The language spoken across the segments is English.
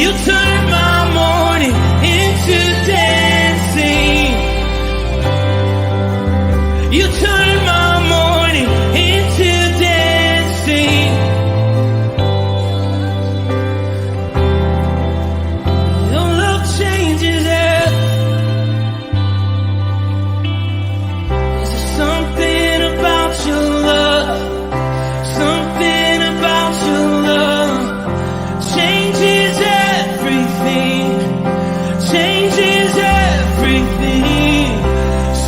You turn my morning into dancing. You turn my morning into dancing. Your love changes it. There's something about your love. Something about your love changes everything. Changes everything.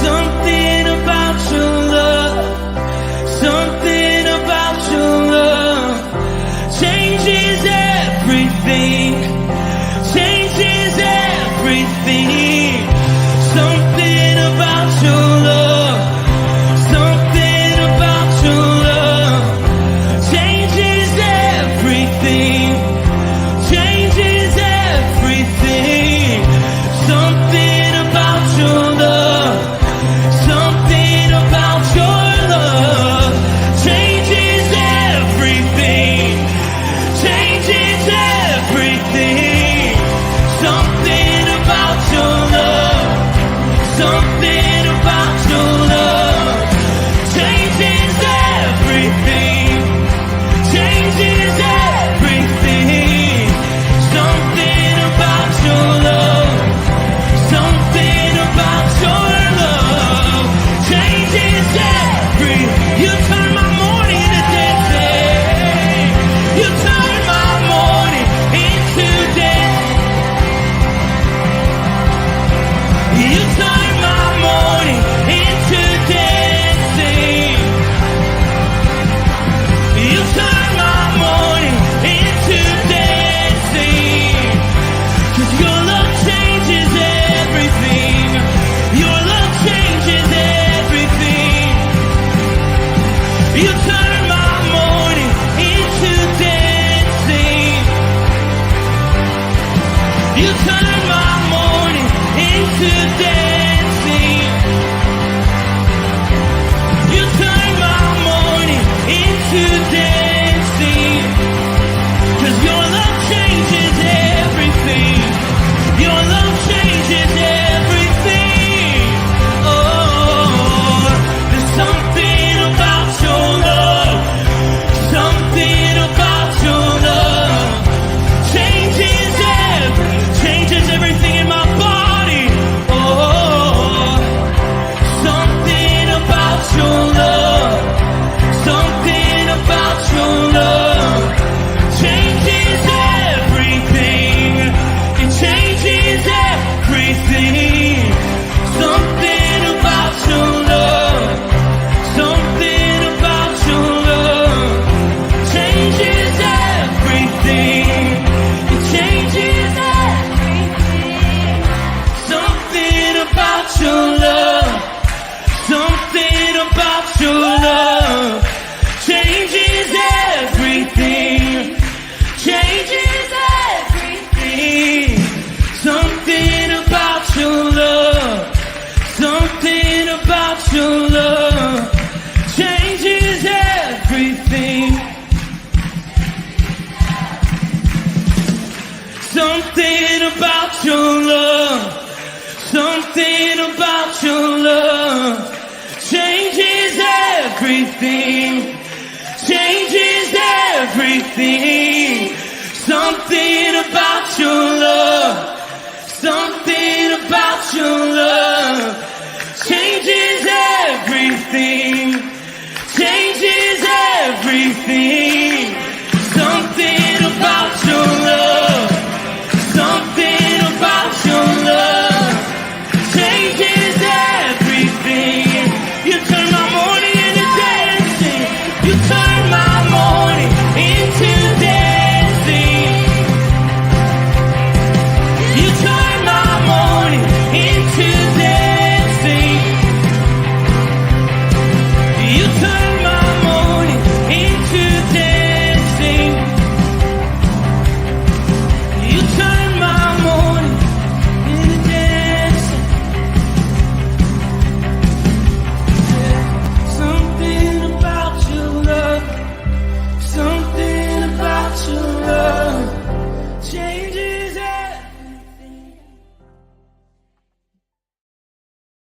Something about your love. Something about your love changes everything. Changes everything. Something about your love. Something about your love changes everything. Changes everything. Something about your love. Something about your love changes everything. Changes everything. Something about your love. Something about your love changes everything. Changes everything. Something about your love. Something about your love changes everything. You turn my morning into dancing. You turn my morning into dancing. You turn my morning into dancing. You turn my morning into dancing. 'Cause your love changes everything. Your love changes everything. You turn my morning into dancing. You turn my morning into dancing. You turn my morning into dancing. 'Cause your love changes everything. Your love changes everything. Oh, there's something about your love. Something about your love changes everything in my body. Oh, something about your love. Something about your love changes everything. It changes everything. Something about your love. Something about your love changes everything. It changes everything. Something about your love. Something about your love changes everything. Changes everything. Something about your love. Something about your love changes everything. Something about your love. Something about your love changes everything. Changes everything. Something about your love. Something about your love changes everything. Changes everything. Something about your love. Something about your love changes everything. You turn my morning into dancing. You turn my morning into dancing.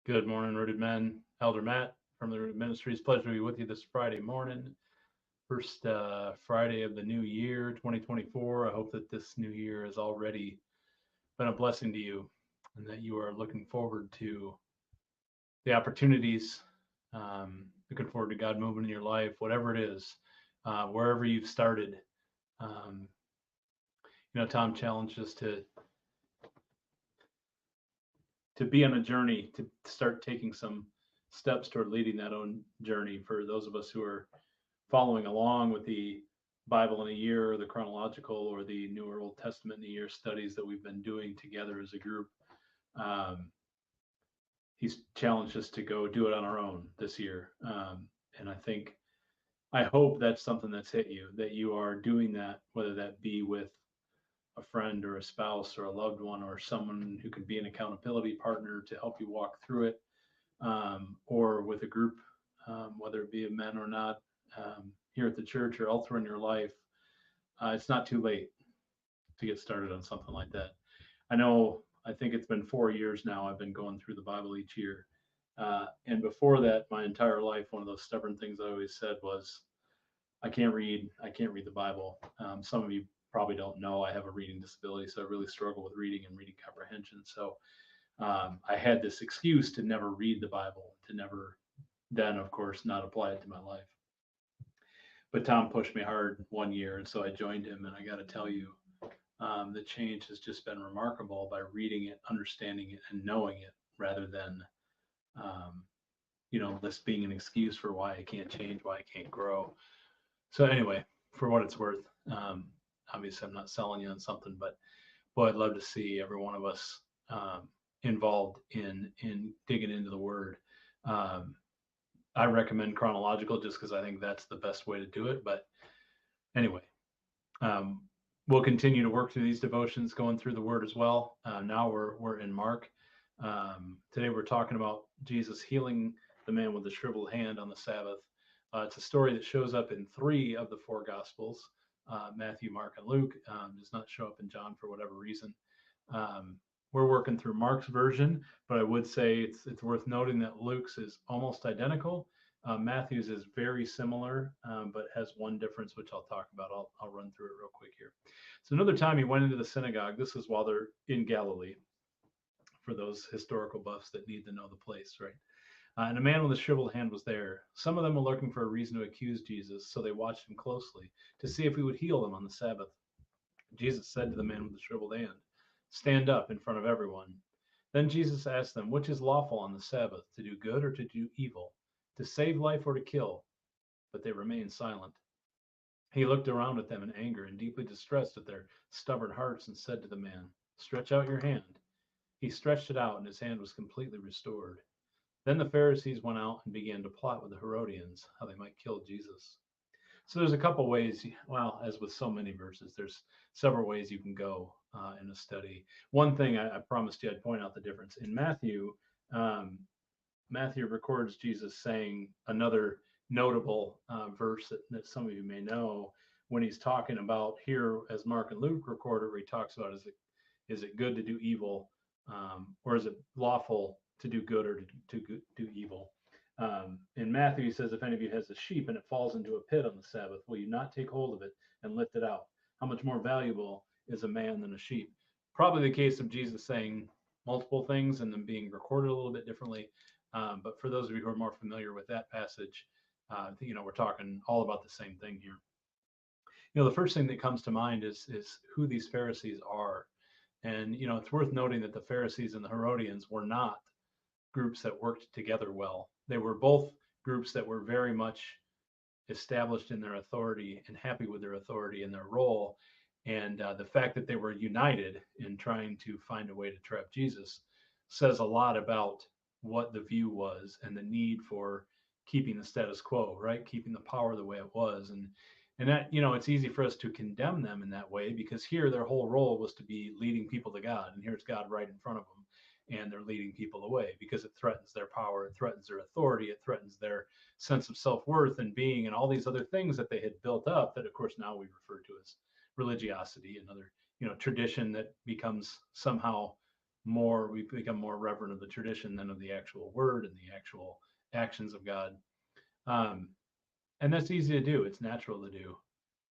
Good morning, Rooted Men. Elder Matt from the Rooted Ministries. Pleasure to be with you this Friday morning. First Friday of the new year, 2024. I hope that this new year has already been a blessing to you and that you are looking forward to the opportunities, looking forward to God moving in your life, whatever it is, wherever you've started. Um, Tom challenged us to be on a journey to start taking some steps toward leading that own journey for those of us who are following along with the Bible in a year, or the chronological, or the New or Old Testament in a year studies that we've been doing together as a group. Um, he's challenged us to go do it on our own this year. And I hope that's something that's hit you, that you are doing that, whether that be with a friend or a spouse or a loved one or someone who can be an accountability partner to help you walk through it, or with a group, whether it be of men or not, here at the church or elsewhere in your life. It's not too late to get started on something like that. I think it's been 4 years now. I've been going through the Bible each year. And before that, my entire life, one of those stubborn things I always said was, I can't read. I can't read the Bible. Some of you probably don't know I have a reading disability, so I really struggle with reading and reading comprehension. So I had this excuse to never read the Bible, to never, then of course, not apply it to my life. But Tom pushed me hard one year, and so I joined him. And I got to tell you, the change has just been remarkable by reading it, understanding it, and knowing it, rather than um, this being an excuse for why I can't change, why I can't grow. So anyway, for what it's worth, obviously I'm not selling you on something, but boy, I'd love to see every one of us involved in digging into the Word. Um, I recommend chronological just because I think that's the best way to do it. But anyway, um, we'll continue to work through these devotions, going through the Word as well. Now we're in Mark. Today we're talking about Jesus healing the man with the shriveled hand on the Sabbath. It's a story that shows up in 3 of the 4 Gospels, Matthew, Mark, and Luke. Does not show up in John for whatever reason. Um, we're working through Mark's version, but I would say it's worth noting that Luke's is almost identical. Matthew's is very similar, but has one difference, which I'll talk about. I'll run through it real quick here. So another time he went into the synagogue. This is while they're in Galilee, for those historical buffs that need to know the place, right? And a man with a shriveled hand was there. Some of them were looking for a reason to accuse Jesus, so they watched him closely to see if he would heal them on the Sabbath. Jesus said to the man with the shriveled hand, "Stand up in front of everyone." Then Jesus asked them, "Which is lawful on the Sabbath, to do good or to do evil, to save life or to kill?" But they remained silent. He looked around at them in anger and deeply distressed at their stubborn hearts and said to the man, "Stretch out your hand." He stretched it out, and his hand was completely restored. Then the Pharisees went out and began to plot with the Herodians how they might kill Jesus. So there's a couple ways. Well, as with so many verses, there's several ways you can go in a study. One thing I promised you I'd point out the difference in Matthew. Um, Matthew records Jesus saying another notable verse that some of you may know, when he's talking about here, as Mark and Luke recorded, where he talks about, is it good to do evil, or is it lawful to do good or to do evil? In Matthew, he says, "If any of you has a sheep and it falls into a pit on the Sabbath, will you not take hold of it and lift it out? How much more valuable is a man than a sheep?" Probably the case of Jesus saying multiple things and them being recorded a little bit differently. But for those of you who are more familiar with that passage, we're talking all about the same thing here. The first thing that comes to mind is who these Pharisees are. And it's worth noting that the Pharisees and the Herodians were not groups that worked together well. They were both groups that were very much established in their authority and happy with their authority and their role. And the fact that they were united in trying to find a way to trap Jesus says a lot about what the view was and the need for keeping the status quo, right? Keeping the power the way it was. And that, it's easy for us to condemn them in that way, because here their whole role was to be leading people to God. And here's God right in front of them, and they're leading people away because it threatens their power, it threatens their authority, it threatens their sense of self-worth and being, and all these other things that they had built up that of course now we refer to as religiosity, another tradition that becomes somehow we become more reverent of the tradition than of the actual word and the actual actions of God. Um, and that's easy to do. It's natural to do.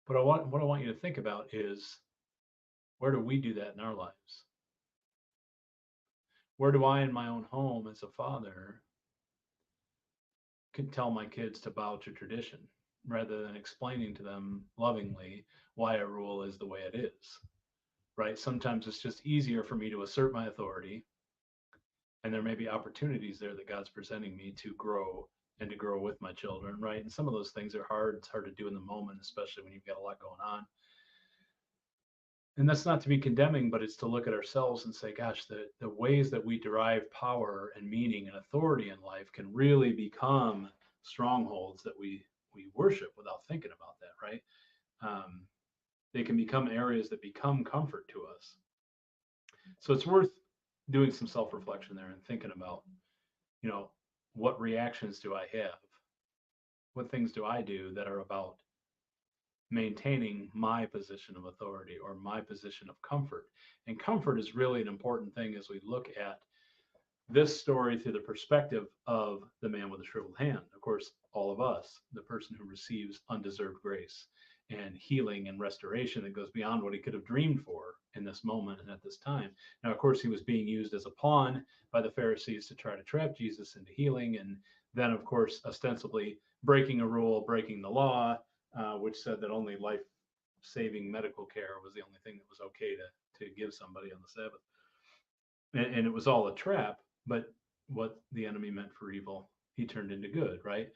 But what I want you to think about is, where do we do that in our lives? Where do I, in my own home as a father, can tell my kids to bow to tradition rather than explaining to them lovingly why a rule is the way it is? Right? Sometimes it's just easier for me to assert my authority, and there may be opportunities there that God's presenting me to grow and to grow with my children, right? And some of those things are hard. It's hard to do in the moment, especially when you've got a lot going on. And that's not to be condemning, but it's to look at ourselves and say, gosh, the ways that we derive power and meaning and authority in life can really become strongholds that we worship without thinking about that, right? They can become areas that become comfort to us. So it's worth doing some self-reflection there and thinking about, you know, what reactions do I have? What things do I do that are about maintaining my position of authority or my position of comfort? And comfort is really an important thing as we look at this story through the perspective of the man with the shriveled hand. Of course, all of us, the person who receives undeserved grace and healing and restoration that goes beyond what he could have dreamed for in this moment and at this time. Now, of course, he was being used as a pawn by the Pharisees to try to trap Jesus into healing. And then, of course, ostensibly breaking a rule, breaking the law, which said that only life-saving medical care was the only thing that was okay to give somebody on the Sabbath. And it was all a trap, but what the enemy meant for evil, he turned into good, right?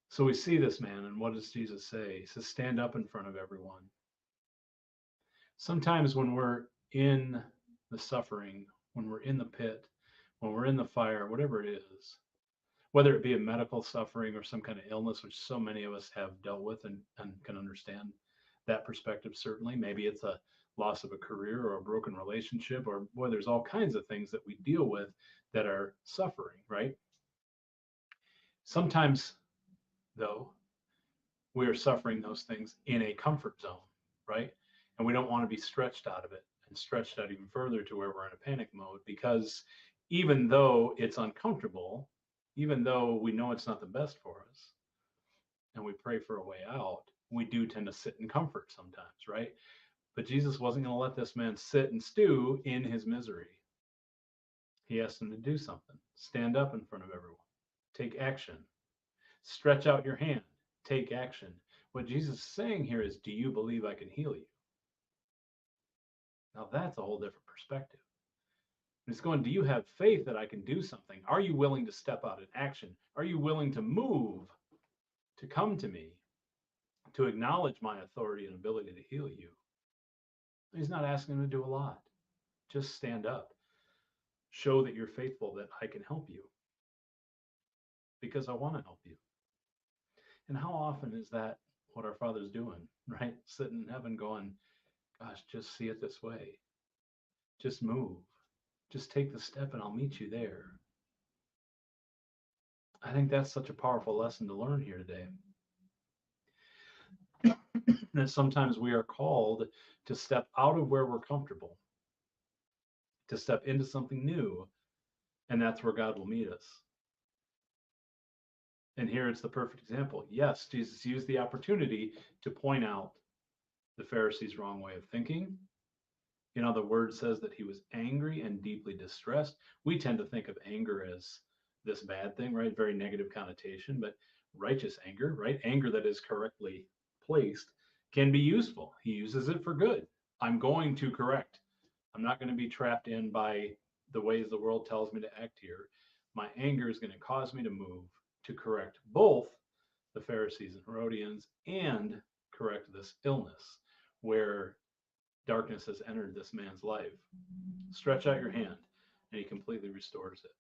So we see this man, and what does Jesus say? He says, stand up in front of everyone. Sometimes when we're in the suffering, when we're in the pit, when we're in the fire, whatever it is, whether it be a medical suffering or some kind of illness, which so many of us have dealt with and can understand that perspective, certainly. Maybe it's a loss of a career or a broken relationship, or boy, there's all kinds of things that we deal with that are suffering, right? Sometimes, though, we are suffering those things in a comfort zone, right? And we don't want to be stretched out of it and stretched out even further to where we're in a panic mode, because even though it's uncomfortable, even though we know it's not the best for us, and we pray for a way out, we do tend to sit in comfort sometimes, right? But Jesus wasn't going to let this man sit and stew in his misery. He asked him to do something. Stand up in front of everyone. Take action. Stretch out your hand. Take action. What Jesus is saying here is, do you believe I can heal you? Now that's a whole different perspective. It's going, do you have faith that I can do something? Are you willing to step out in action? Are you willing to move, to come to me, to acknowledge my authority and ability to heal you? He's not asking him to do a lot. Just stand up. Show that you're faithful, that I can help you, because I want to help you. And how often is that what our Father's doing, right? Sitting in heaven going, gosh, just see it this way. Just move. Just take the step and I'll meet you there. I think that's such a powerful lesson to learn here today. That sometimes we are called to step out of where we're comfortable, to step into something new, and that's where God will meet us. And here it's the perfect example. Yes, Jesus used the opportunity to point out the Pharisees' wrong way of thinking. You know, the word says that he was angry and deeply distressed. We tend to think of anger as this bad thing, right? Very negative connotation, but righteous anger, right? Anger that is correctly placed can be useful. He uses it for good. I'm going to correct. I'm not going to be trapped in by the ways the world tells me to act here. My anger is going to cause me to move, to correct both the Pharisees and Herodians and correct this illness where darkness has entered this man's life. Stretch out your hand, and he completely restores it.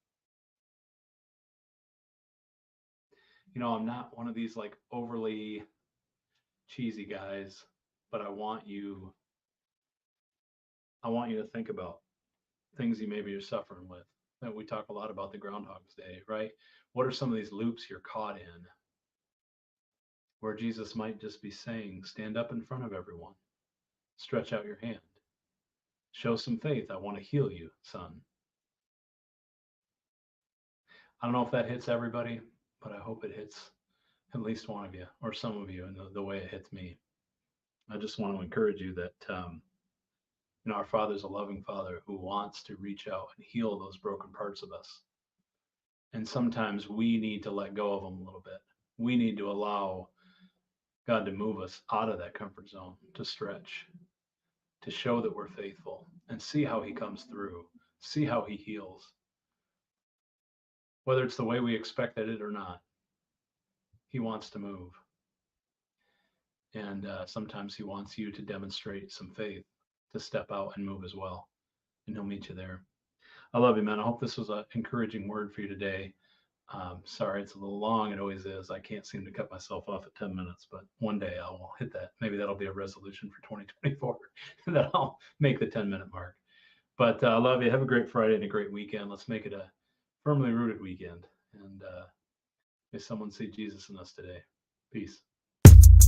You know, I'm not one of these like overly cheesy guys, but I want you to think about things you maybe are suffering with. That we talk a lot about the Groundhog's Day, right? What are some of these loops you're caught in where Jesus might just be saying, stand up in front of everyone, stretch out your hand, show some faith. I want to heal you, son. I don't know if that hits everybody, but I hope it hits at least one of you or some of you in the way it hits me. I just want to encourage you that, our Father's a loving Father who wants to reach out and heal those broken parts of us. And sometimes we need to let go of them a little bit. We need to allow God to move us out of that comfort zone, to stretch, to show that we're faithful, and see how he comes through, see how he heals. Whether it's the way we expected it or not, he wants to move. And sometimes he wants you to demonstrate some faith, to step out and move as well. And he'll meet you there. I love you, man. I hope this was an encouraging word for you today. Sorry, it's a little long. It always is. I can't seem to cut myself off at 10 minutes, but one day I will hit that. Maybe that'll be a resolution for 2024 that I'll make the 10-minute mark. But I love you. Have a great Friday and a great weekend. Let's make it a firmly rooted weekend. And may someone see Jesus in us today. Peace.